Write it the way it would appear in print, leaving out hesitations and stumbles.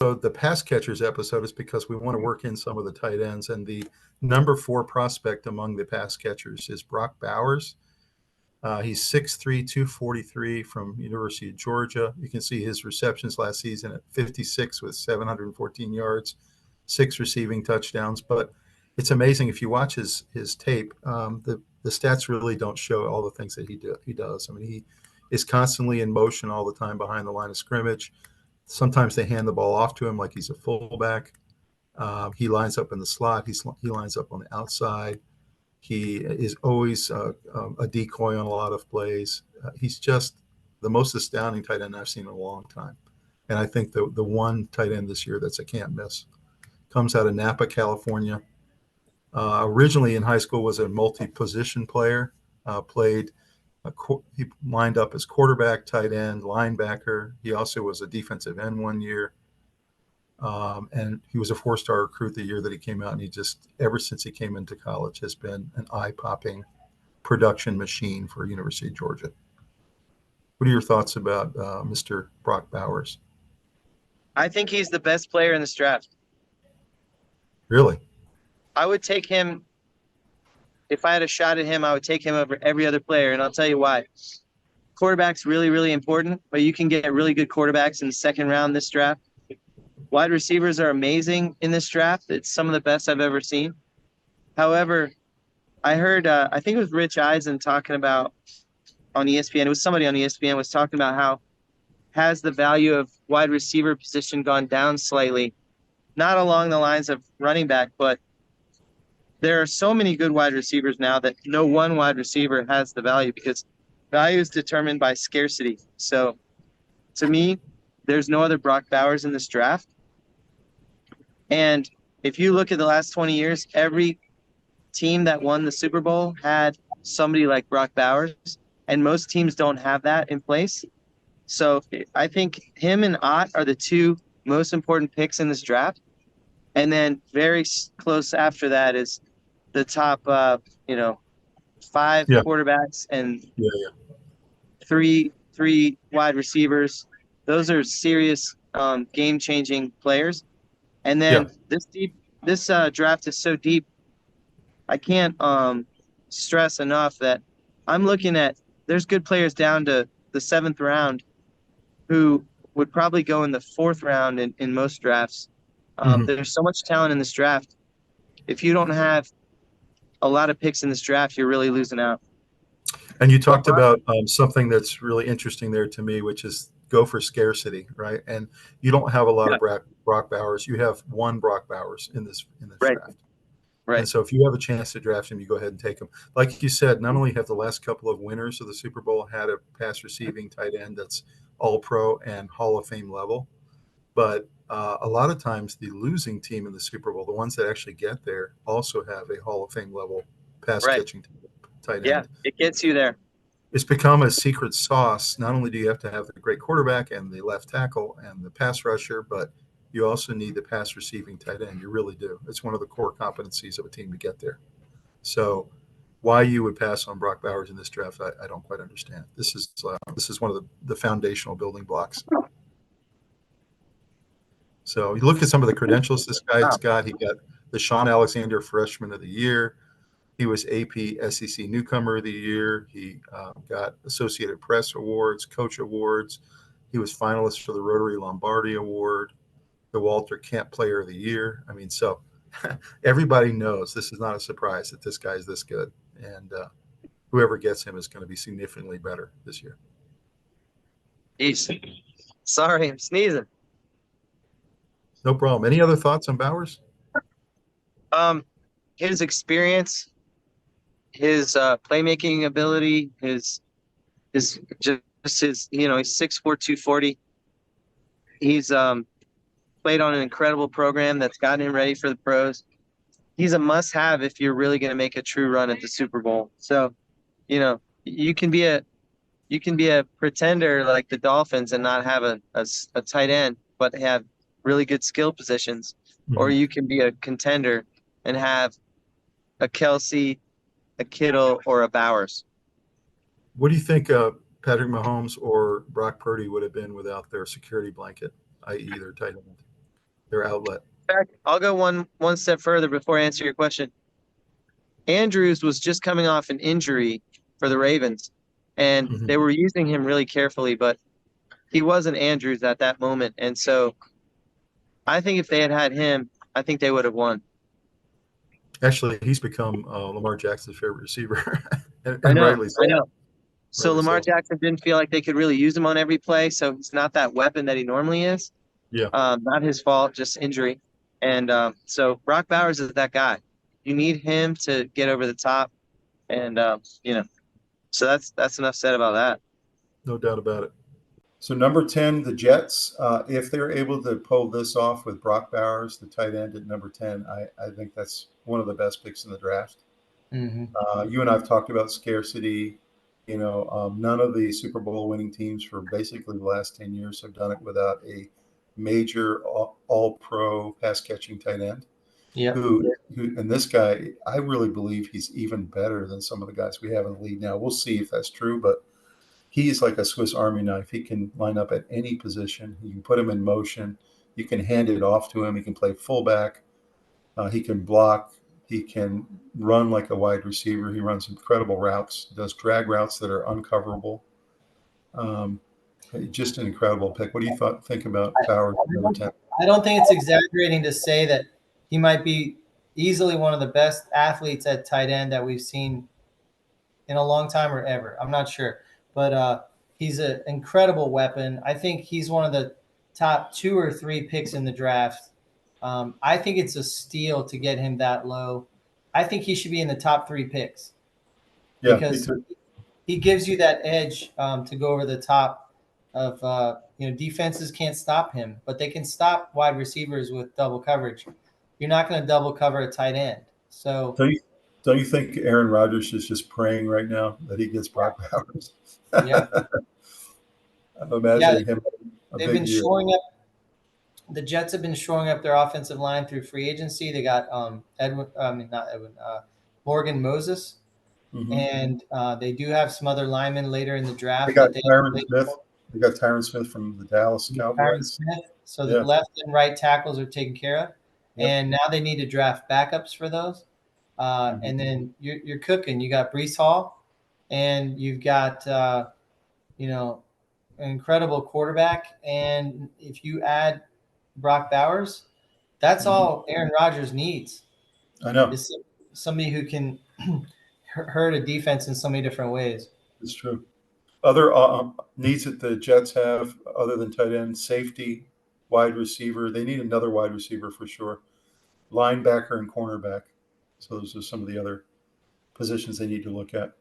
the pass catchers episode is because we want to work in some of the tight ends, and the number 4 prospect among the pass catchers is Brock Bowers. He's 6'3", 243 from University of Georgia. You can see his receptions last season at 56 with 714 yards, 6 receiving touchdowns. But it's amazing if you watch his tape. The stats really don't show all the things that he does. I mean, he is constantly in motion all the time behind the line of scrimmage. Sometimes they hand the ball off to him like he's a fullback. He lines up in the slot. He lines up on the outside. He is always a decoy on a lot of plays. He's just the most astounding tight end I've seen in a long time. And I think the one tight end this year that's a can't miss. Comes out of Napa, California. Originally in high school was a multi-position player. He lined up as quarterback, tight end, linebacker. He also was a defensive end one year. And he was a 4-star recruit the year that he came out, and he just, ever since he came into college, has been an eye-popping production machine for University of Georgia. What are your thoughts about Mr. Brock Bowers? I think he's the best player in this draft. Really? I would take him. If I had a shot at him, I would take him over every other player, and I'll tell you why. Quarterback's really, really important, but you can get really good quarterbacks in the second round this draft. Wide receivers are amazing in this draft. It's some of the best I've ever seen. However, I heard, I think it was Rich Eisen talking about on ESPN. It was somebody on ESPN was talking about how has the value of wide receiver position gone down slightly, not along the lines of running back, but there are so many good wide receivers now that no one wide receiver has the value because value is determined by scarcity. So to me, there's no other Brock Bowers in this draft. And if you look at the last 20 years, every team that won the Super Bowl had somebody like Brock Bowers, and most teams don't have that in place. So I think him and Ott are the 2 most important picks in this draft. And then very close after that is the top, 5 quarterbacks and three wide receivers. Those are serious game-changing players. And then this draft is so deep. I can't stress enough that I'm looking at. There's good players down to the 7th round, who would probably go in the 4th round in most drafts. There's so much talent in this draft. If you don't have a lot of picks in this draft, you're really losing out. And you talked about something that's really interesting there to me, which is go for scarcity, right? And you don't have a lot of Brock Bowers. You have one Brock Bowers in this draft. Right. And so if you have a chance to draft him, you go ahead and take him. Like you said, not only have the last couple of winners of the Super Bowl had a pass receiving tight end that's all-pro and Hall of Fame level, but a lot of times the losing team in the Super Bowl, the ones that actually get there, also have a Hall of Fame level pass catching tight end. Yeah, it gets you there. It's become a secret sauce. Not only do you have to have the great quarterback and the left tackle and the pass rusher, but you also need the pass receiving tight end. You really do. It's one of the core competencies of a team to get there. So why you would pass on Brock Bowers in this draft, I don't quite understand. This is one of the foundational building blocks. So you look at some of the credentials this guy's got. He got the Sean Alexander Freshman of the Year. He was AP SEC Newcomer of the Year. He got Associated Press Awards, Coach Awards. He was finalist for the Rotary Lombardi Award, the Walter Camp Player of the Year. I mean, so everybody knows this is not a surprise that this guy's this good. And whoever gets him is going to be significantly better this year. Sorry, I'm sneezing. No problem. Any other thoughts on Bowers? His experience, his playmaking ability, his he's 6'4", 240. He's played on an incredible program that's gotten him ready for the pros. He's a must-have if you're really going to make a true run at the Super Bowl. So, you can be a pretender like the Dolphins and not have a tight end, but have really good skill positions, or you can be a contender and have a Kelsey, a Kittle, or a Bowers. What do you think Patrick Mahomes or Brock Purdy would have been without their security blanket, i.e. their tight end? their outlet. In fact, I'll go one step further before I answer your question. Andrews was just coming off an injury for the Ravens, and Mhm. they were using him really carefully, but he wasn't Andrews at that moment. And so I think if they had had him, I think they would have won. Actually, he's become Lamar Jackson's favorite receiver, and, I and know, rightly I so. know. So Rightly Lamar so. Jackson didn't feel like they could really use him on every play, so he's not that weapon that he normally is. Yeah, Not his fault, just injury. And so Brock Bowers is that guy. You need him to get over the top, and so that's enough said about that. no doubt about it. So number 10, the Jets. If they're able to pull this off with Brock Bowers, the tight end at number 10, I think that's one of the best picks in the draft. Mm-hmm. You and I have talked about scarcity. None of the Super Bowl winning teams for basically the last 10 years have done it without a major all-pro pass catching tight end. Yep. Who, and this guy, I really believe he's even better than some of the guys we have in the league now. We'll see if that's true, but he's like a Swiss Army knife. He can line up at any position. You can put him in motion. You can hand it off to him. He can play fullback. He can block. He can run like a wide receiver. He runs incredible routes, does drag routes that are uncoverable. Just an incredible pick. What do you think about Bowers number 10? I don't think it's exaggerating to say that he might be easily one of the best athletes at tight end that we've seen in a long time or ever. I'm not sure, but he's an incredible weapon. I think he's one of the top 2 or 3 picks in the draft. I think it's a steal to get him that low. I think he should be in the top 3 picks Yeah, because he gives you that edge to go over the top of defenses can't stop him, but they can stop wide receivers with double coverage. You're not going to double cover a tight end. So don't you think Aaron Rodgers is just praying right now that he gets Brock Bowers? yeah, I'm imagining him a they've big been year. shoring up. The Jets have been shoring up their offensive line through free agency. They got Morgan Moses, Mm-hmm. and they do have some other linemen later in the draft. They got that Tyron Smith. They got Tyron Smith from the Dallas Cowboys. Smith, so the left and right tackles are taken care of, and now they need to draft backups for those. And then you're cooking. You got Brees Hall, and you've got an incredible quarterback. And if you add Brock Bowers, that's all Aaron Rodgers needs. I know. Is somebody who can hurt a defense in so many different ways. It's true. Other needs that the Jets have, other than tight end, safety, wide receiver. They need another wide receiver for sure. Linebacker and cornerback. So those are some of the other positions they need to look at.